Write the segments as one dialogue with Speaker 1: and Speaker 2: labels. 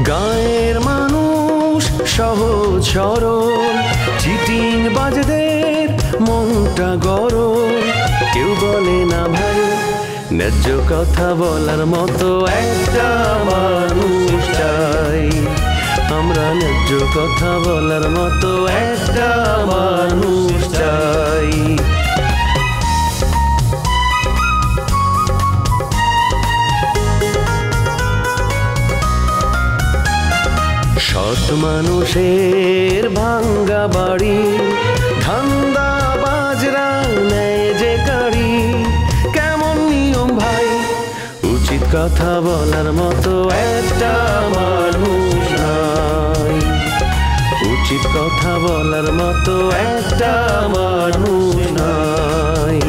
Speaker 1: গায়ের মানুষ সহজ সরল, চিটিং বাজদের মনটা গরম। কেউ বলে না ভাই ন্যায্য কথা বলার মতো একটা মানুষ চাই। আমরা ন্যায্য কথা বলার মতো একটা মানুষ চাই। সৎ মানুষের ভাঙ্গা বাড়ি, ধান্দা বাজরা নেয় যে কাড়ি। কেমন নিয়ম ভাই, উচিত কথা বলার মতো একটা মানুষ নাই। উচিত কথা বলার মতো একটা মানুষ নাই।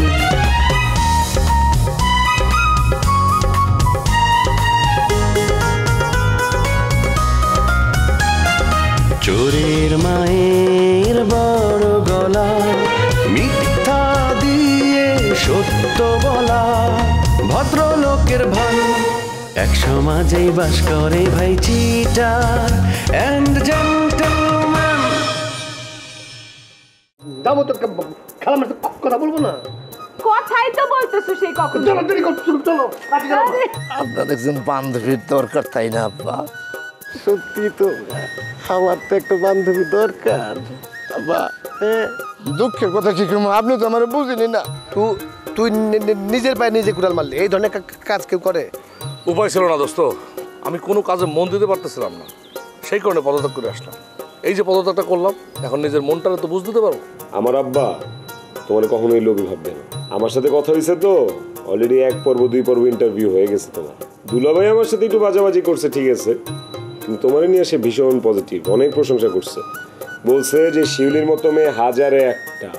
Speaker 1: চোরের মায়ের বড় গলা, মিথ্যা দিয়ে সত্য বলা। ভদ্রলোকের ভান এক সমাজেই বাস করে ভাই চিটার এন্ড জেন্টলম্যান।
Speaker 2: যাবো তো খালাম কথা বলবো না।
Speaker 3: কথাই তো বলতেছো সেই কখন।
Speaker 2: চলো দেরি করছো, চলো।
Speaker 4: আপনার একজন বান্ধবীর দরকার, তাই না আব্বা?
Speaker 2: সত্যি তো, আমার তো একটা বান্ধবী দরকার।
Speaker 4: দুঃখের কথা কি করবো, আপনি তো আমার বুঝিনি না।
Speaker 2: তুই নিজের পায়ে নিজে কুড়াল মারলি, এই ধরনের কাজ কেউ করে?
Speaker 5: উপায় ছিল না দোস্ত, আমি কোনো কাজে মন দিতে পারতেছিলাম না, সেই কারণে পদত্যাগ করে আসলাম। এই যে পদত্যাগটা করলাম, এখন নিজের মনটা তো বুঝ দিতে পারবো।
Speaker 6: আমার আব্বা তোমার কখনোই লোভী ভাববে না। আমার সাথে কথা হয়েছে তো, অলরেডি 1 পর্ব 2 পর্ব ইন্টারভিউ হয়ে গেছে তোমার। দুলাভাই আমার সাথে একটু বাজাবাজি করছে ঠিক আছে, কিন্তু তোমার নিয়ে সে ভীষণ পজিটিভ, অনেক প্রশংসা করছে। বলছে যে শিউলির মতো মেয়ে হাজারে একটা,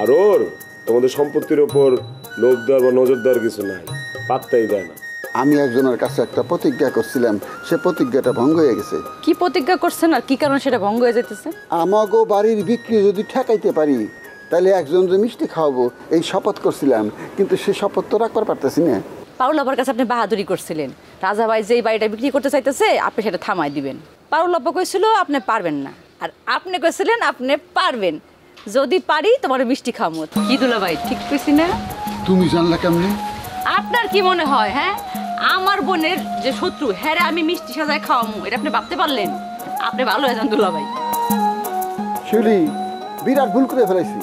Speaker 6: আর ওর তোমাদের সম্পত্তির ওপর লোভ দেওয়ার বা নজর দেওয়ার কিছু নাই, পাত্তাই দেয় না।
Speaker 7: আমি একজনের কাছে একটা প্রতিজ্ঞা করছিলাম, সে প্রতিজ্ঞাটা ভঙ্গ হয়ে গেছে।
Speaker 3: কি প্রতিজ্ঞা করছেন আর কি কারণে সেটা ভঙ্গ হয়ে যেতেছে?
Speaker 7: আমাগো বাড়ির বিক্রি যদি ঠেকাইতে পারি তাহলে একজন যে মিষ্টি খাওয়াবো এই শপথ করছিলাম, কিন্তু সে শপথ তো রাখবার পারতেছি না।
Speaker 3: পারুল আপার কাছে আপনি বাহাদুরি করছিলেন, রাজা ভাই যেই বাড়িটা বিক্রি করতে চাইতেছে আপনি সেটা থামাই দিবেন। পারুল আপা কইছিল আপনি পারবেন না, আর আপনি কইছিলেন আপনি পারবেন। যদি পারি তোমার মিষ্টি খামো। কি দুলা ভাই ঠিক কইছি না?
Speaker 7: তুমি জানলা কেমনে?
Speaker 3: আপনার কি মনে হয় হ্যাঁ আমার বোনের যে শত্রু হ্যাঁ আমি মিষ্টি সাজায় খাওয়ামো, এটা আপনি ভাবতে পারলেন? আপনি ভালো হয়ে যান দুলা ভাই।
Speaker 7: শিউলি, বিরাট ভুল করে ফেলাইছি।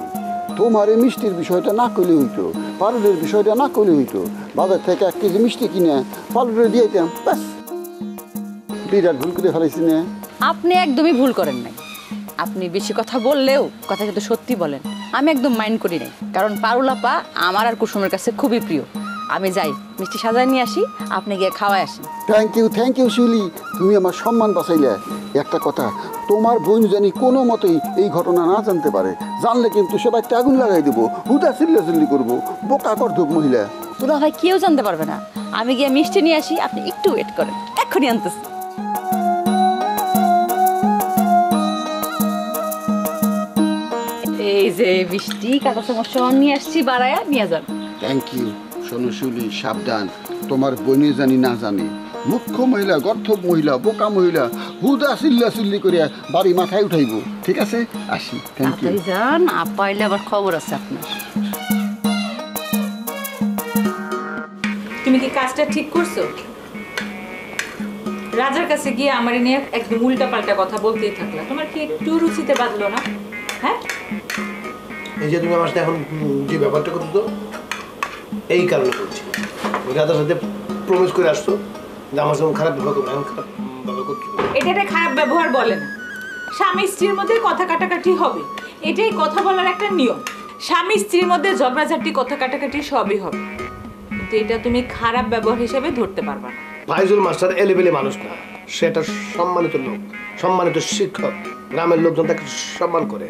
Speaker 7: তোমার এই মিষ্টির বিষয়টা না করলে হইতো, পারুলের বিষয়টা না করলে হইতো। বাজার থেকে 1 কেজি মিষ্টি কিনে পারুলের দিয়ে দিতাম, ব্যাস। বিরাট ভুল করে ফেলাইছি না?
Speaker 3: আপনি একদমই ভুল করেন নাই। আপনি বেশি কথা বললেও কথা কিন্তু সত্যি বলেন, আমি একদম মাইন্ড করি নাই। কারণ পারুল আপা আমার আর কুসুমের কাছে খুবই প্রিয়। আমি যাই মিষ্টি সাজায় নিয়ে আসি, আপনি গিয়ে খাওয়াই আসেন।
Speaker 7: থ্যাংক ইউ শিউলি, তুমি আমার সম্মান বাঁচাইলে। একটা কথা, তোমার বোন জানি কোনো মতেই এই ঘটনা না জানতে পারে, জানলে কিন্তু সবাই আগুন লাগাই দেবো, হুদা চিল্লাচিল্লি করবো, বোকা করধুক মহিলা।
Speaker 3: দুলা ভাই কেউ জানতে পারবে না। আমি গিয়ে মিষ্টি নিয়ে আসি, আপনি একটু ওয়েট করেন, এক্ষুনি আনতেছি। এই যে মিষ্টি কাকা সমস্যা নিয়ে আসছি, বাড়ায়া নিয়ে যান।
Speaker 7: Thank you. শোনো শিউলি, সাবধান, তোমার বোনে জানি না জানে। মুখ্য মহিলা, গর্থব মহিলা, বোকা মহিলা, হুদা চিল্লাচিল্লি করে বাড়ি মাথায় উঠাইব। ঠিক আছে, আসি। Thank you.
Speaker 3: যান, পাইলে আবার খবর আছে আপনার।
Speaker 8: তুমি কি কাজটা ঠিক করছো? রাজার কাছে গিয়ে আমার নিয়ে একদম উল্টা পাল্টা কথা বলতেই থাকলা, তোমার কি একটু রুচিতে বাঁধলো না? হ্যাঁ,
Speaker 2: এই যে তুমি আমার সাথে এখন যে ব্যাপারটা করছো, এই কারণে বলছি। রাজার সাথে প্রমিস করে আসতো যে আমার সঙ্গে খারাপ ব্যবহার করবো, এখন খারাপ ব্যবহার করছো।
Speaker 8: এটা খারাপ ব্যবহার বলে না। স্বামী স্ত্রীর মধ্যে কথা কাটাকাটি হবে, এটাই কথা বলার একটা নিয়ম। স্বামী স্ত্রীর মধ্যে ঝগড়াঝাটি, কথা কাটাকাটি সবই হবে, কিন্তু এটা তুমি খারাপ ব্যবহার হিসেবে ধরতে পারবা না।
Speaker 2: ফাইজুল মাস্টার এলেবেলে মানুষ না, সেটা সম্মানিত লোক, সম্মানিত শিক্ষক, গ্রামের লোকজন তাকে সম্মান করে।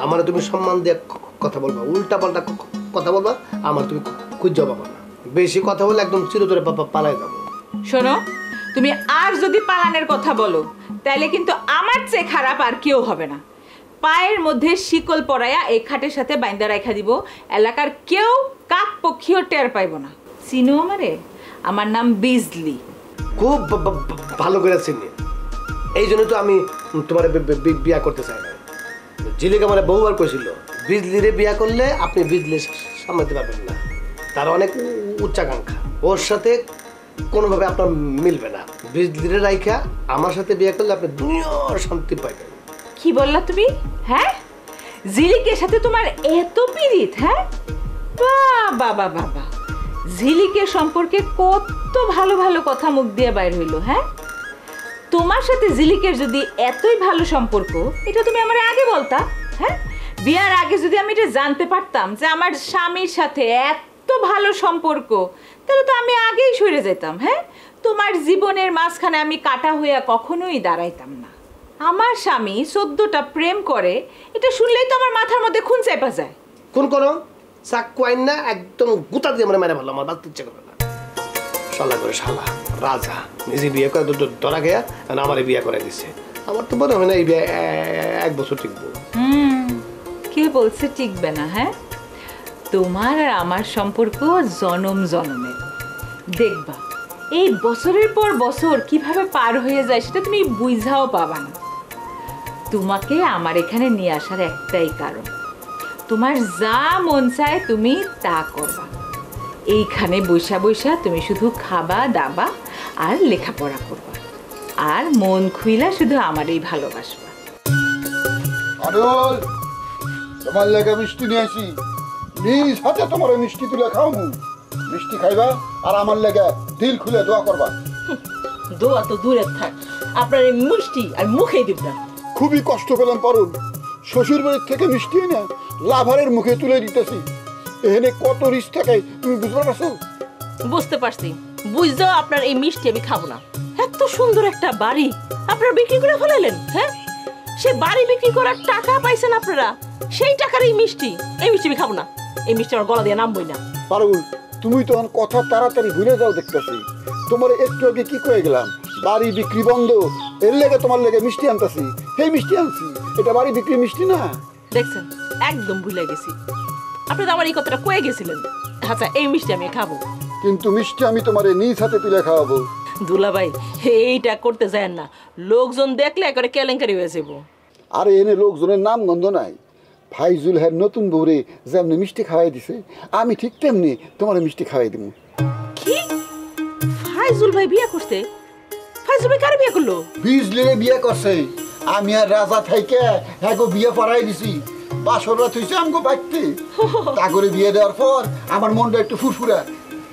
Speaker 2: আমার তুমি সম্মান দিয়ে কথা বলবা, উল্টা পাল্টা কথা বলবা, আমার তুমি খুঁজে পাবা না। বেশি কথা বলে একদম চিরতরে পালাই যাবো।
Speaker 8: শোনো, তুমি আর যদি পালানের কথা বলো তাহলে কিন্তু আমার চেয়ে খারাপ আর কেউ হবে না। পায়ের মধ্যে শিকল পরাইয়া এই খাটের সাথে বাইন্দা রাখা দিব, এলাকার কেউ কাক পক্ষীও টের পাইব না। চিনো আমারে? আমার নাম বিজলি।
Speaker 2: খুব ভালো করে চিনি। এই জন্য তো আমি তোমার বিয়া করতে চাই না। ঝিলিকে আমার বহুবার কইছিল বিজলিরে বিয়া করলে আপনি বিজলি সামলাতে পারবেন না, তার অনেক উচ্চাকাঙ্ক্ষা, ওর সাথে কোনোভাবে আপনার মিলবে না। বিজলিরে রাইখা আমার সাথে বিয়া করলে আপনি দুনিয়ার শান্তি পাইবেন।
Speaker 8: কি বললা তুমি? হ্যাঁ, ঝিলিকের সাথে তোমার এত পীড়িত? হ্যাঁ, বাবা বাবা, ঝিলিকের সম্পর্কে কত ভালো ভালো কথা মুখ দিয়ে বাইর হইলো। হ্যাঁ, তোমার সাথে ঝিলিকের যদি এতই ভালো সম্পর্ক, এটা তুমি আমার আগে বলতা। হ্যাঁ, বিয়ার আগে যদি আমি এটা জানতে পারতাম যে আমার স্বামীর সাথে এত ভালো সম্পর্ক, তাহলে তো আমি আগেই সরে যেতাম। হ্যাঁ, তোমার জীবনের মাঝখানে আমি কাটা হইয়া কখনোই দাঁড়াইতাম না। আমার স্বামী 14টা প্রেম করে, এটা শুনলেই তো আমার মাথার মধ্যে খুন চাইপা যায়।
Speaker 2: কোন করো চাকু আইন না একদম গুতা দিয়ে আমরা মেরে ভালো, আমার বাঁচতে ইচ্ছে করবে না। শালা করে শালা রাজা নিজে বিয়ে করে ধরা গেয়া আমার বিয়ে করে দিচ্ছে। আমার তো মনে হয় না এই বিয়ে 1 বছর টিকবো।
Speaker 8: কে বলছে টিকবে না? হ্যাঁ, তোমার আর আমার সম্পর্ক জনম জনমের। দেখবা এই বছরের পর বছর কিভাবে পার হয়ে যায় সেটা তুমি বুঝাও পাবা না। তোমাকে আমার এখানে নিয়ে আসার একটাই কারণ, তোমার যা মন চায় তুমি তা করবা। এইখানে বৈশা বৈশা তুমি শুধু খাবা দাবা আর লেখাপড়া করবা, আর মন খুইলা শুধু আমারই ভালোবাসবা।
Speaker 7: আরল তোমার লেগে মিষ্টি নিয়ে আসি, নিজ হাতে তোমার মিষ্টি তুলে খাওয়াবো। মিষ্টি খাইবা আর আমার লেগে দিল খুলে দোয়া করবা।
Speaker 9: দোয়া তো দূরে থাক, আপনার এই মিষ্টি আর মুখে দিব না।
Speaker 7: খুবই কষ্ট পেলাম পারুল, শ্বশুর বাড়ির থেকে মিষ্টি এনে লাভারের মুখে তুলে দিতেছি। এখানে কত রিস্ক থাকে তুমি বুঝতে পারছো?
Speaker 9: বুঝতে পারছি, বুঝতেও আপনার এই মিষ্টি আমি খাবো না। এত সুন্দর একটা বাড়ি আপনারা বিক্রি করে ফেলাইলেন। হ্যাঁ, সে বাড়ি বিক্রি করার টাকা পাইছেন আপনারা, সেই টাকার এই মিষ্টি আমি খাবো না। এই মিষ্টি আমার গলা দিয়ে নামবই না।
Speaker 7: পারুল, তুমি তো কথা তাড়াতাড়ি ভুলে যাও দেখতেছি। তোমার একটু আগে কি কয়ে গেলাম, বাড়ি বিক্রি বন্ধ, এর লেগে তোমার লেগে মিষ্টি আনতেছি। সেই মিষ্টি আনছি, এটা বাড়ি বিক্রি মিষ্টি না।
Speaker 9: দেখছেন, একদম ভুলে গেছি। আপনি তো আমার এই কথাটা কয়ে গেছিলেন। আচ্ছা, এই মিষ্টি আমি খাবো,
Speaker 7: কিন্তু মিষ্টি আমি তোমার নিজ হাতে তুলে খাওয়াবো।
Speaker 9: দুলাভাই এইটা করতে যায় না, লোকজন দেখলে একবারে কেলেঙ্কারি হয়ে যাবো।
Speaker 7: আরে এনে লোকজনের নাম গন্ধ নাই। ফাইজুল হ্যাঁ নতুন বউরে যেমনি মিষ্টি খাওয়াই দিছে, আমি ঠিক তেমনি তোমার মিষ্টি খাওয়াই দিব।
Speaker 9: কি? ফাইজুল ভাই বিয়ে করতে? ফাইজুল ভাই কারে বিয়ে করলো?
Speaker 7: বিজলিরে বিয়ে করছে। আমি আর রাজা থাইকে হ্যাঁ বিয়ে পড়াই দিছি। বাসর রাত হয়েছে আমগো বাইতে, তা করে বিয়ে দেওয়ার পর আমার মনটা একটু ফুরফুরা।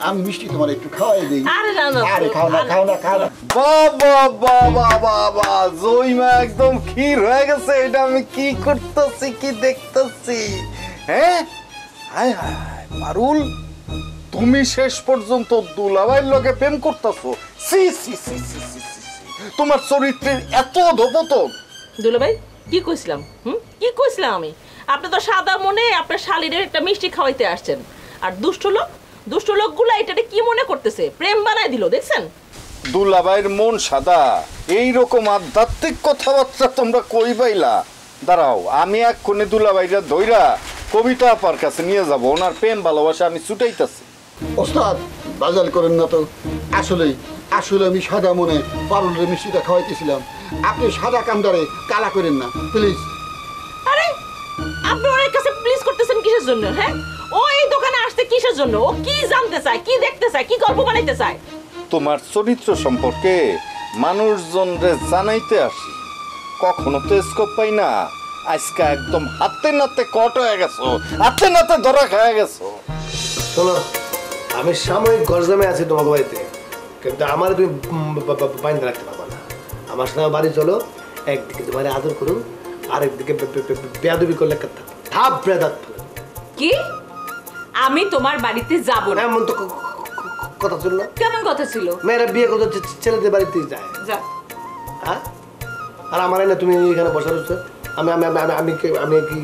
Speaker 7: আমি মিষ্টি তোমার একটু খাওয়াই দিই।
Speaker 9: আরে না না,
Speaker 7: আরে খাও না খাও না খাও না।
Speaker 4: বাবা বাবা বাবা, জয়মা একদম ক্ষীর হয়ে গেছে। এটা আমি কি করতেছি, কি দেখতেছি? হ্যাঁ, হায় হায় হায়, পারুল তুমি শেষ পর্যন্ত দুলাভাইয়ের লগে প্রেম করতেছো? সি সি সি সি সি সি, তোমার চরিত্রের এত অধপতন।
Speaker 9: দুলাভাই কি কইছিলাম? কি কইছিলাম আমি? আপনি তো সাদা মনে আপনার শালিরের একটা মিষ্টি খাওয়াইতে আসছেন, আর দুষ্ট লোকগুলা এটাকে কি মনে করতেছে, প্রেম বানাই দিল। দেখছেন,
Speaker 4: দুলাভাইয়ের মন সাদা, এইরকম আধ্যাত্মিক কথাবার্তা তোমরা কই পাইলা? দাঁড়াও, আমি এক্ষুনি দুলাভাইরা ধইরা কবিতা আপার কাছে নিয়ে যাব, ওনার প্রেম ভালোবাসা আমি ছুটাইতেছি।
Speaker 7: ওস্তাদ বাজাল করেন না তো। আসলে আমি সাদা মনে পারুলের মিষ্টিটা খাওয়াইতেছিলাম। আপনি সাদা কামদারে কালা করেন না প্লিজ।
Speaker 9: আরে আপনি ওর কাছে প্লিজ করতেছেন কিসের জন্য? হ্যাঁ, ও এই দোকানে আসছে কিসের জন্য? ও কি জানতে চায়, কি দেখতে চায়, কি গল্প বানাইতে চায়?
Speaker 4: তোমার চরিত্র সম্পর্কে মানুষজনরে জানাইতে আসি, কখনো তো স্কোপ পাই না। আজকে একদম হাতে নাতে কট হয়ে গেছো, হাতে নাতে ধরা খেয়ে গেছো।
Speaker 2: শোনো, আমি সাময়িক গরজামে আছি তোমাকে বাড়িতে, কিন্তু আমার তুমি বাইন্দা রাখতে পারবো না। আমার সাথে বাড়ি চলো, একদিকে তোমার আদর করুন, আরেকদিকে বেয়াদবি করলে থাপ বেদাত।
Speaker 8: কি? আমি তোমার বাড়িতে যাব না?
Speaker 2: এমন তো কথা ছিল না।
Speaker 8: কেমন কথা ছিল?
Speaker 2: মেয়েরা বিয়ে করতে ছেলেদের বাড়িতেই যায়।
Speaker 8: যা।
Speaker 2: হ্যাঁ, আর আমার না তুমি এখানে বসে রয়েছো। আমি আমি আমি আমি কি আমি কি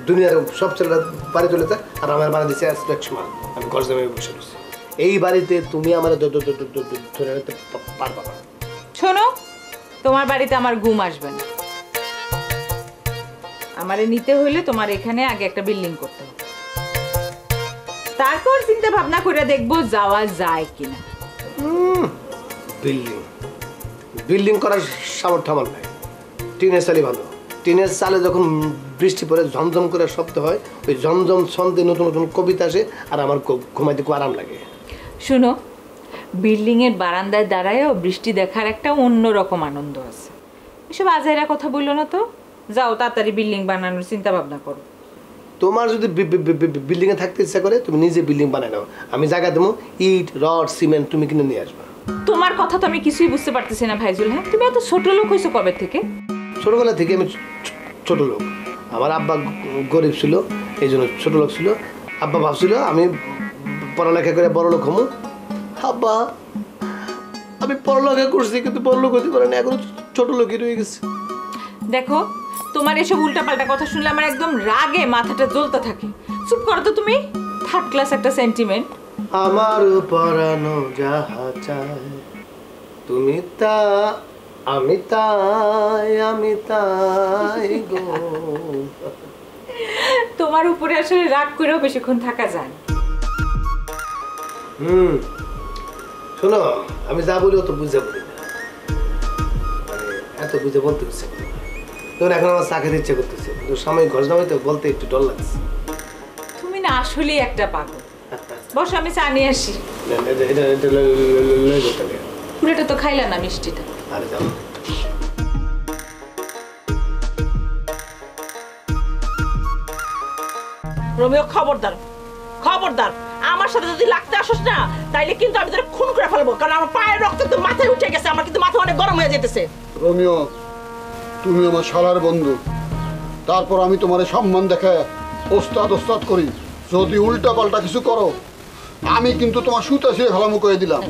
Speaker 2: দুনিয়ার সব ছেলেরা বাড়ি চলে যায়, আর আমার বাড়ি দিচ্ছে সময় আমি গরজামে বসে রয়েছি। এই বাড়িতে তুমি আমার ধরে রাখতে পারবা না।
Speaker 8: শোনো, তোমার বাড়িতে আমার ঘুম আসবে না। আমারে নিতে হইলে তোমার এখানে আগে একটা বিল্ডিং করতে হবে, তারপর চিন্তা ভাবনা করে দেখবো যাওয়া যায় কিনা।
Speaker 2: বিল্ডিং বিল্ডিং করার সামর্থ্য আমার নাই। টিনের চালই ভালো। টিনের চালে যখন বৃষ্টি পড়ে ঝমঝম করে শব্দ হয়, ওই ঝমঝম ছন্দে নতুন নতুন কবিতা আসে, আর আমার ঘুমাইতে খুব আরাম লাগে।
Speaker 8: শুনো, বিল্ডিংয়ের বারান্দায় দাঁড়ায়ও বৃষ্টি দেখার একটা অন্যরকম আনন্দ আছে। এসব আজাইরা কথা বললো না তো, যাও তাড়াতাড়ি বিল্ডিং বানানোর চিন্তা ভাবনা করো।
Speaker 2: তোমার যদি বিল্ডিংয়ে থাকতে ইচ্ছা করে তুমি নিজে বিল্ডিং বানাই নাও, আমি জায়গা দেবো, ইট রড সিমেন্ট তুমি কিনে নিয়ে আসবা।
Speaker 8: তোমার কথা তো আমি কিছুই বুঝতে পারতেছি না ভাইজুল। হ্যাঁ, তুমি এত ছোট লোক হয়েছো কবে থেকে?
Speaker 2: ছোটবেলা থেকে আমি ছোট লোক। আমার আব্বা গরিব ছিল, এই জন্য ছোট লোক ছিল। আব্বা ভাবছিল আমি পড়ালেখা করে বড় লোক হবো। আব্বা আমি পড়ালেখা করছি কিন্তু বড় লোক হতে পারে না, এখনো ছোট লোকই রয়ে গেছে।
Speaker 8: দেখো, তোমার এসব উল্টাপাল্টা কথা শুনলে আমার একদম রাগে মাথাটা জ্বলতে থাকে। চুপ করো তো তুমি, থার্ড ক্লাস একটা সেন্টিমেন্ট।
Speaker 2: আমার পরানো যাহা চায় তুমি তা, আমি তাই, আমি তাই গো।
Speaker 8: তোমার উপরে আসলে রাগ করেও বেশিক্ষণ থাকা যায়।
Speaker 2: শোনো, আমি যা বলি অত বুঝে বলি না, মানে এত বুঝে বলতে ইচ্ছে করি না। তখন এখন আমার চা খেতে ইচ্ছে করতেছে, কিন্তু সাময়িক ঘটনা হয়তো বলতে একটু ডর লাগছে।
Speaker 8: তুমি না আসলেই একটা পাগল। বস, আমি চা নিয়ে আসি। পুরোটা তো খাইলা না মিষ্টিটা।
Speaker 2: আরে যাও।
Speaker 9: রোমিও, খবরদার খবরদার, আমার সাথে যদি লাগতে আসোস না তাইলে কিন্তু আমি তোর খুন করে ফেলবো, কারণ আমার পায়ের রক্ত তো মাথায় উঠে গেছে, আমার কিন্তু মাথা অনেক গরম হয়ে যেতেছে।
Speaker 7: রোমিও, তুমি আমার শালার বন্ধু, তারপর আমি তোমার সম্মান দেখে ওস্তাদ ওস্তাদ করি। যদি উল্টা পাল্টা কিছু করো আমি কিন্তু তোমার সুতা ছিঁড়ে ফেলামু করে দিলাম।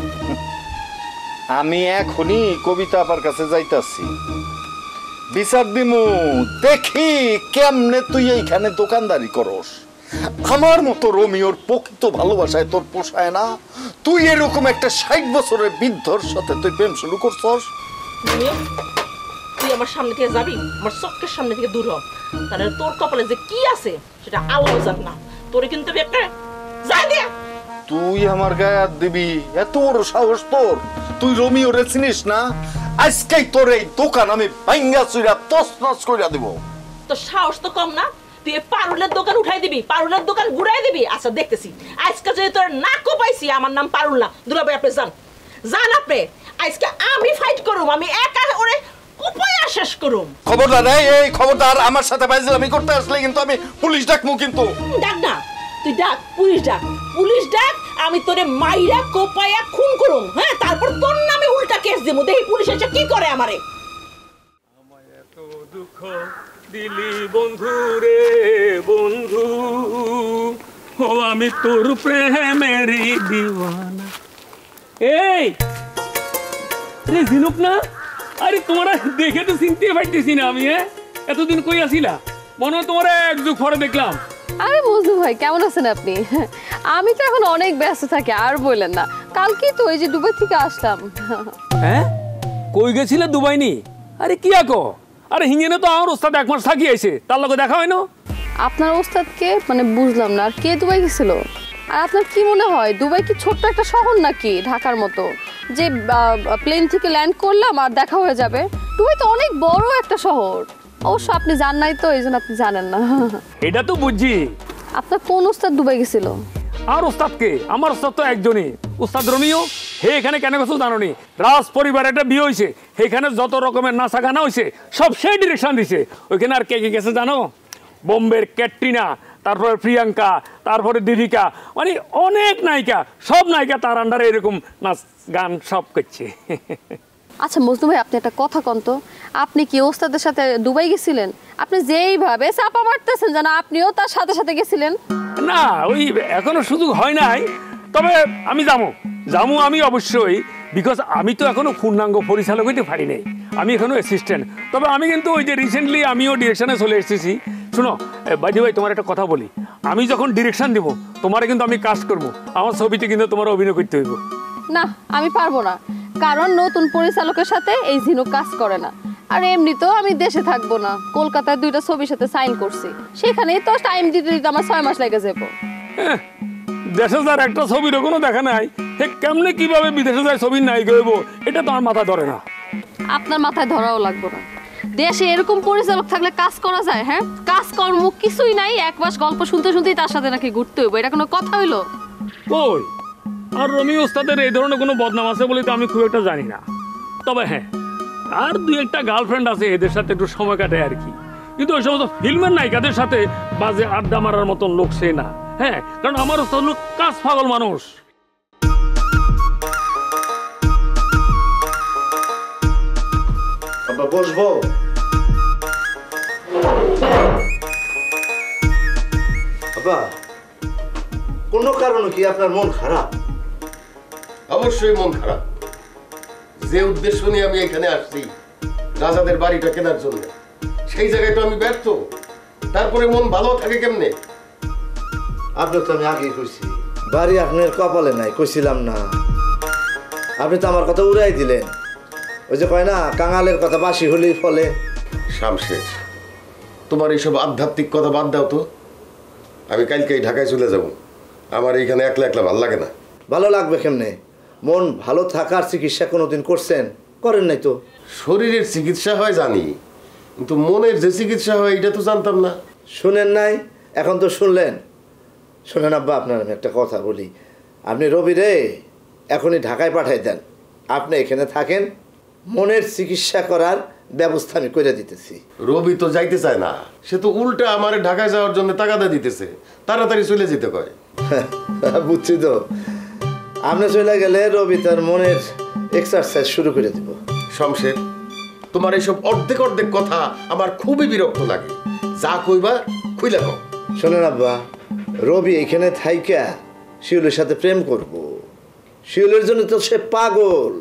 Speaker 4: আমি এখনই কবিতা আপার কাছে যাইতাছি, বিচার দিমু, দেখি কেমনে তুই এইখানে দোকানদারি করস। আমার মতো রোমিওর প্রকৃত ভালোবাসায় তোর পোষায় না, তুই এরকম একটা 60 বছরের বৃদ্ধর সাথে তুই প্রেম শুরু করছস।
Speaker 9: রোমিও, তুই আমার সামনে থেকে যাবি, আমার চোখের সামনে থেকে দূর হ, তাহলে তোর কপালে যে কি আছে সেটা আল্লাহ জানে না। তোরে কিন্তু একটা যাই দিয়া।
Speaker 4: তুই আমার গায়ে হাত দিবি? এত বড় সাহস তোর? তুই রোমিওরে চিনিস না? আজকেই তোর এই দোকান আমি ভাঙ্গা চুইরা তছনছ কইরা দেব।
Speaker 9: তোর সাহস তো কম না, তুই পারুলের দোকান উঠাই দিবি, পারুলের দোকান ঘুরাই দিবি। আচ্ছা দেখতেছি, আজকে যদি তোর নাকও পাইছি, আমার নাম পারুল না। দুলাভাই, আপনি যান, যান আপনি। আজকে আমি ফাইট করুম, আমি একা ওরে কুপায়া শেষ করুম।
Speaker 4: খবরদার, এই খবরদার, আমার সাথে ফাইজলামি করতে আসলে কিন্তু আমি পুলিশ ডাকমু। কিন্তু
Speaker 9: ডাক না, তুই ডাক, পুলিশ ডাক, পুলিশ ডাক, আমি তোরে মাইরা কোপায়া খুন করুম। হ্যাঁ, তারপর তোর নামে উল্টা কেস দেবো, দেখি পুলিশ এসে কি করে আমারে।
Speaker 10: আমায় এত দুঃখ দিলি বন্ধু রে বন্ধু, ও আমি তোর প্রেমেরই দিওয়ানা। এই রে ঝিনুক না, আরে তোমরা দেখে তো চিনতে পারতেছি না আমি। এতদিন কই আসিলা? মনে হয় তোমরা এক যুগ পরে দেখলাম।
Speaker 11: আরে মজনু ভাই, কেমন আছেন আপনি? আমি তো এখন অনেক ব্যস্ত থাকি, আর বললেন না। কালকে তো এই যে দুবাই থেকে আসলাম।
Speaker 10: হ্যাঁ, কই গেছিলে দুবাই নি? আরে কি আকো? আরে হিঙ্গেনে তো আমার ওস্তাদ 1 মাস থাকি আইছে, তার লগে দেখা হয় না?
Speaker 11: আপনার ওস্তাদকে মানে বুঝলাম না, আর কে দুবাই গেছিল? আর আপনার কি মনে হয় দুবাই কি ছোট্ট একটা শহর নাকি ঢাকার মতো, যে প্লেন থেকে ল্যান্ড করলাম আর দেখা হয়ে যাবে? দুবাই তো অনেক বড় একটা শহর। অবশ্য আপনি জান নাই তো, এই জন্য আপনি জানেন না।
Speaker 10: এটা তো বুঝছি।
Speaker 11: আপনার কোন ওস্তাদ দুবাই গেছিল?
Speaker 10: আর ওস্তাদকে? আমার ওস্তাদ তো একজনই, ওস্তাদ রোমিও। হে এখানে কেন গেছো জানো নি? রাজ পরিবার একটা বিয়ে হয়েছে, এখানে যত রকমের নাচা গানা হয়েছে সব সেই ডিরেকশন দিছে। ওইখানে আর কে কে গেছে জানো? বোম্বের ক্যাটরিনা, তারপরে প্রিয়াঙ্কা, তারপরে দীপিকা, মানে অনেক নায়িকা, সব নায়িকা তার আন্ডারে এরকম নাচ গান সব করছে।
Speaker 11: আচ্ছা মজনু ভাই, আপনি একটা কথা কন তো, আপনি কি ওস্তাদের সাথে দুবাই গেছিলেন? আপনি যেইভাবে চাপা মারতেছেন যেন আপনিও তার সাথে সাথে গেছিলেন।
Speaker 10: না, ওই এখনো সুযোগ হয় নাই, তবে আমি যাবো আমি অবশ্যই, বিকজ আমি তো এখনো পূর্ণাঙ্গ পরিচালক হইতে পারি নাই, আমি এখনো অ্যাসিস্ট্যান্ট। তবে আমি কিন্তু ওই যে রিসেন্টলি আমিও ডিরেকশনে চলে এসেছি। শোনো বাইদি ভাই, তোমার একটা কথা বলি, আমি যখন ডিরেকশন দিব তোমারে কিন্তু আমি কাজ করবো, আমার ছবিতে কিন্তু তোমার অভিনয় করতে হইব।
Speaker 11: না, আমি পারবো না, কারণ নতুন পরিচালকের সাথে এই ঝিনুক কাজ করে না। আর এমনিতেও আমি দেশে থাকবো না, কলকাতায় 2টা ছবির সাথে সাইন করছি, সেখানেই তো টাইম দিতে দিতে আমার 6 মাস লেগে যাবো।
Speaker 10: দেশে যার একটা ছবির কোনো দেখা নাই, কেমনে কিভাবে বিদেশে যায় ছবির নায়িকা হইব, এটা তো আমার মাথা ধরে না।
Speaker 11: আপনার মাথায় ধরাও লাগবে না। দেশে এরকম পরিচালক থাকলে কাজ করা যায়? হ্যাঁ, কাজকর্ম কিছুই নাই, এক মাস গল্প শুনতে শুনতেই তার সাথে নাকি ঘুরতে হইব, এটা কোনো কথা হইলো?
Speaker 10: ওই আর রমি ওস্তাদের এই ধরনের কোনো বদনাম আছে বলে তো আমি খুব একটা জানি না। তবে হ্যাঁ, আর দুই একটা গার্লফ্রেন্ড আছে, এদের সাথে একটু সময় কাটায় আর কি। কিন্তু ওই সমস্ত ফিল্মের নায়িকাদের সাথে বাজে আড্ডা মারার মতন লোক সে না। হ্যাঁ, কারণ আমার ওস্তাদ লোক কাজ পাগল মানুষ।
Speaker 2: বসবো? কোনো কারণে কি আপনার মন খারাপ?
Speaker 12: অবশ্যই মন খারাপ। যে উদ্দেশ্য নিয়ে আমি এখানে আসছি রাজাদের বাড়িটা কেনার জন্য, সেই জায়গায় তো আমি ব্যর্থ। তারপরে মন ভালো থাকে কেমনে?
Speaker 2: আপনার তো আমি আগেই কইছি বাড়ি আপনার কপালে নাই, কইছিলাম না? আপনি তো আমার কথা উড়াই দিলেন। ওই যে কয় না, কাঙালের কথা বাসি হলেই ফলে।
Speaker 12: শামশের, তোমার এইসব আধ্যাত্মিক কথা বাদ দাও তো। আমি কালকেই ঢাকায় চলে যাব। আমার এইখানে একলা একলা ভালো লাগে না।
Speaker 2: ভালো লাগবে কেমনে? মন ভালো থাকার চিকিৎসা কোনোদিন করছেন? করেন নাই তো।
Speaker 12: শরীরের চিকিৎসা হয় জানি, কিন্তু মনের যে চিকিৎসা হয় এটা তো জানতাম না।
Speaker 2: শুনেন নাই? এখন তো শুনলেন। শোনেন আব্বা, আপনার আমি একটা কথা বলি। আপনি রবিরে এখনই ঢাকায় পাঠাই দেন। আপনি এখানে থাকেন, মনের চিকিৎসা করার ব্যবস্থা আমি করে দিতেছি।
Speaker 12: রবি তো যাইতে চায় না, সে তো উল্টা আমার ঢাকায় যাওয়ার জন্য তাগাদা দিতেছে, তাড়াতাড়ি চলে যেতে কয়।
Speaker 2: বুঝছি তো, আপনি চলে গেলে রবি তার মনের এক্সারসাইজ শুরু করে দিব।
Speaker 12: শমশের, তোমার এইসব অর্ধেক অর্ধেক কথা আমার খুবই বিরক্ত লাগে। যা কইবা খুইলা কও।
Speaker 2: শোনেন আব্বা, রবি এখানে থাইকা শিউলের সাথে প্রেম করব। শিউলের জন্য তো সে পাগল,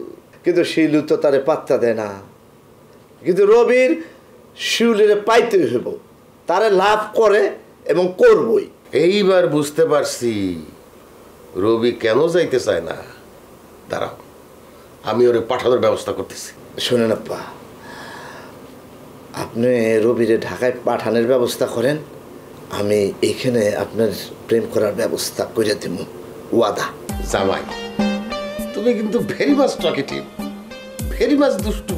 Speaker 2: কিন্তু শিউলু তো তারে পাত্তা দেয় না। কিন্তু রবির শিউলের পাইতে হইব, তারে লাভ করে এবং করবই।
Speaker 12: এইবার বুঝতে পারছি রবি কেন যাইতে চায় না। দাঁড়াও, আমি ওরে পাঠানোর ব্যবস্থা করতেছি।
Speaker 2: শোনেন আব্বা, আপনি রবিরে ঢাকায় পাঠানোর ব্যবস্থা করেন, আমি এখানে আপনার প্রেম করার ব্যবস্থা করে দিব। ওয়াদা।
Speaker 12: জামাই, তুমি কিন্তু very much talkative, very much দুষ্টু।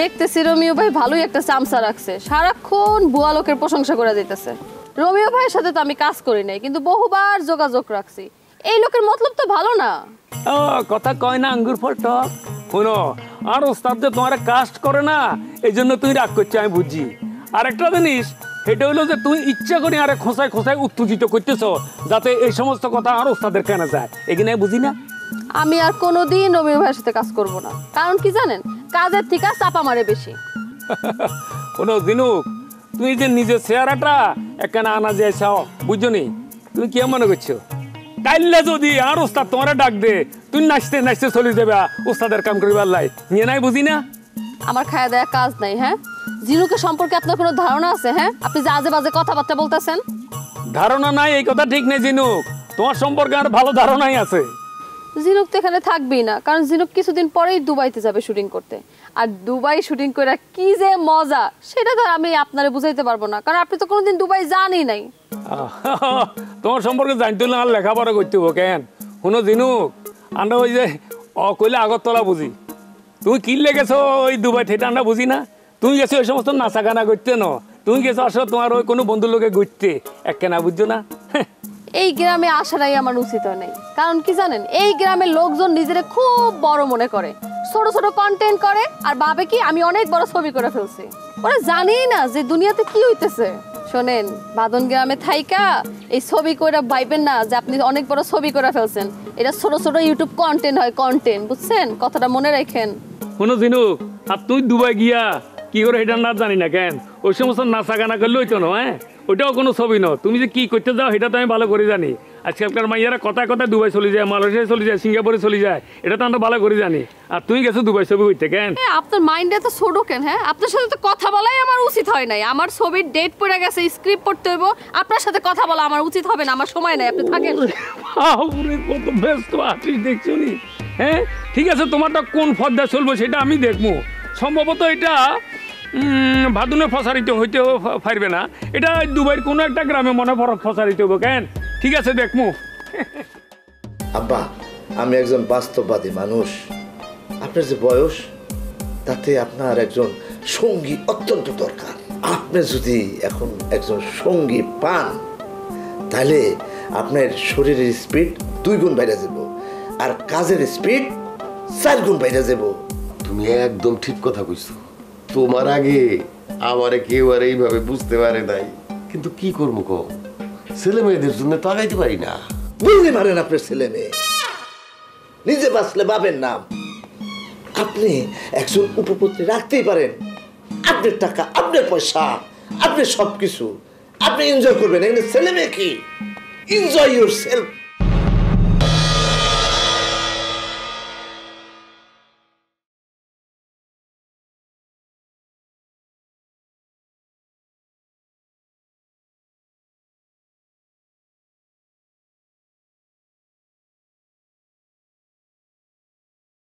Speaker 11: দেখতেছি রমিও ভাই ভালোই একটা চামচা রাখছে, সারাক্ষণ বুয়া লোকের প্রশংসা করে দিতেছে। রমিও ভাইয়ের সাথে তো আমি কাজ করি নাই, কিন্তু বহুবার যোগাযোগ রাখছি। এই লোকের মতলব তো ভালো না।
Speaker 10: কথা কয় না আঙ্গুর ফল টক। শোনো, আর ওস্তাদ যে তোমার কাস্ট করে না, এই জন্য তুই রাগ করছো, আমি বুঝি। আর একটা জিনিস, এটা হইলো যে তুই ইচ্ছা করে আরে খোঁসায় খোঁসায় উত্তেজিত করতেছ, যাতে এই সমস্ত কথা আর ওস্তাদের কেনা যায়, এখানে বুঝি না।
Speaker 11: আমি আর কোনোদিন রমিও ভাইয়ের সাথে কাজ করব না। কারণ কি জানেন, কাজের থেকে চাপা মারে বেশি।
Speaker 10: কোনো দিনুক, তুই যে নিজের চেহারাটা এখানে আনা যায় চাও, বুঝছো নি? তুমি কি মনে করছো কাইল্লা যদি আর ওস্তাদ তোমার ডাক দে, তুই নাচতে নাচতে চলে যাবে ওস্তাদের কাম করিবার লাই নিয়ে নাই, বুঝি না?
Speaker 11: আমার খায়া দেয়া কাজ নাই। হ্যাঁ, জিনুকে সম্পর্কে আপনার কোনো ধারণা আছে? হ্যাঁ, আপনি যে আজে বাজে কথাবার্তা বলতেছেন।
Speaker 10: ধারণা নাই এই কথা ঠিক নেই জিনুক, তোমার সম্পর্কে আর ভালো ধারণাই আছে।
Speaker 11: জিনুক তো এখানে থাকবেই না, কারণ জিনুক কিছুদিন পরেই দুবাইতে যাবে শুটিং করতে। আর দুবাই শুটিং করে কি যে মজা, সেটা তো আমি আপনারে বুঝাইতে পারবো না, কারণ আপনি তো কোনোদিন দুবাই জানই নাই।
Speaker 10: তোমার সম্পর্কে জানতে না আর লেখাপড়া করতে হবো কেন? শুনো জিনুক, আমরা ওই যে কইলে আগরতলা বুঝি, তুমি কি লেগেছো ওই দুবাই থেটা আমরা বুঝি না। তুমি গেছো ওই সমস্ত নাচা গানা করতে ন, তুমি গেছো আসলে তোমার ওই কোনো বন্ধুর লোকে ঘুরতে, এক কেনা বুঝছো না?
Speaker 11: এই গ্রামে আসাটাই আমার উচিত হয় নাই। কারণ কি জানেন, এই গ্রামের লোকজন নিজেরা খুব বড় মনে করে, ছোট ছোট কন্টেন্ট করে, আর ভাবে কি আমি অনেক বড় ছবি করে ফেলছি। ওরা জানেই না যে দুনিয়াতে কি হইতেছে। শোনেন, বাদন গ্রামে থাইকা এই ছবি করে ভাইবেন না যে আপনি অনেক বড় ছবি করে ফেলছেন। এটা ছোট ছোট ইউটিউব কন্টেন্ট হয়, কন্টেন্ট, বুঝছেন? কথাটা মনে রাখেন।
Speaker 10: শুনো জিনুক, আর তুই দুবাই গিয়া কি করে এটা না জানি না কেন, ওই সমস্ত নাচা গানা করলে হইতো না। হ্যাঁ, ওইটাও কোনো ছবি নয়। তুমি যে কি করতে যাও সেটা তো আমি ভালো করে জানি। আজকালকার মাইয়ারা কথায় কথায় দুবাই চলে যায়, মালয়েশিয়া চলে যায়, সিঙ্গাপুরে চলে যায়, এটা তো আমরা ভালো করে জানি। আর তুই গেছো দুবাই ছবি করতে কেন?
Speaker 11: আপনার মাইন্ডে তো ছোট কেন? হ্যাঁ, আপনার সাথে তো কথা বলাই আমার উচিত হয় নাই। আমার ছবির ডেট পড়ে গেছে, স্ক্রিপ্ট পড়তে হইব, আপনার সাথে কথা বলা আমার উচিত হবে না। আমার সময় নাই, আপনি থাকেন।
Speaker 10: কত ব্যস্ত আছিস দেখছো নি? হ্যাঁ, ঠিক আছে, তোমারটা কোন পর্দা চলবো সেটা আমি দেখবো। সম্ভবত এটা ভাদুনে প্রসারিত হইতেও পারবে না, এটা দুবাইয়ের কোনো একটা গ্রামে মনে প্রসারিত হবো কেন? ঠিক আছে, দেখবো।
Speaker 2: আব্বা, আমি একজন বাস্তববাদী মানুষ। আপনার যে বয়স,
Speaker 13: তাতে আপনার একজন সঙ্গী অত্যন্ত দরকার। আপনি যদি এখন একজন সঙ্গী পান তাহলে আপনার শরীরের স্পিড 2 গুণ বেড়ে যাব আর কাজের স্পিড 4 গুণ বেড়ে যাব।
Speaker 12: তুমি একদম ঠিক কথা কইছো। তোমার আগে আমারে কেউ আর এইভাবে বুঝতে পারে নাই, কিন্তু কি করবো কো, ছেলে মেয়েদের জন্য তো আগাইতে পারি না।
Speaker 13: বুঝতে পারেন আপনার ছেলে মেয়ে, নিজে বাঁচলে বাবের নাম। আপনি একজন উপপত্নী রাখতেই পারেন, আপনার টাকা, আপনার পয়সা, আপনার সবকিছু, আপনি এনজয় করবেন। এখানে ছেলে মেয়ে কি, এনজয় ইউর সেলফ।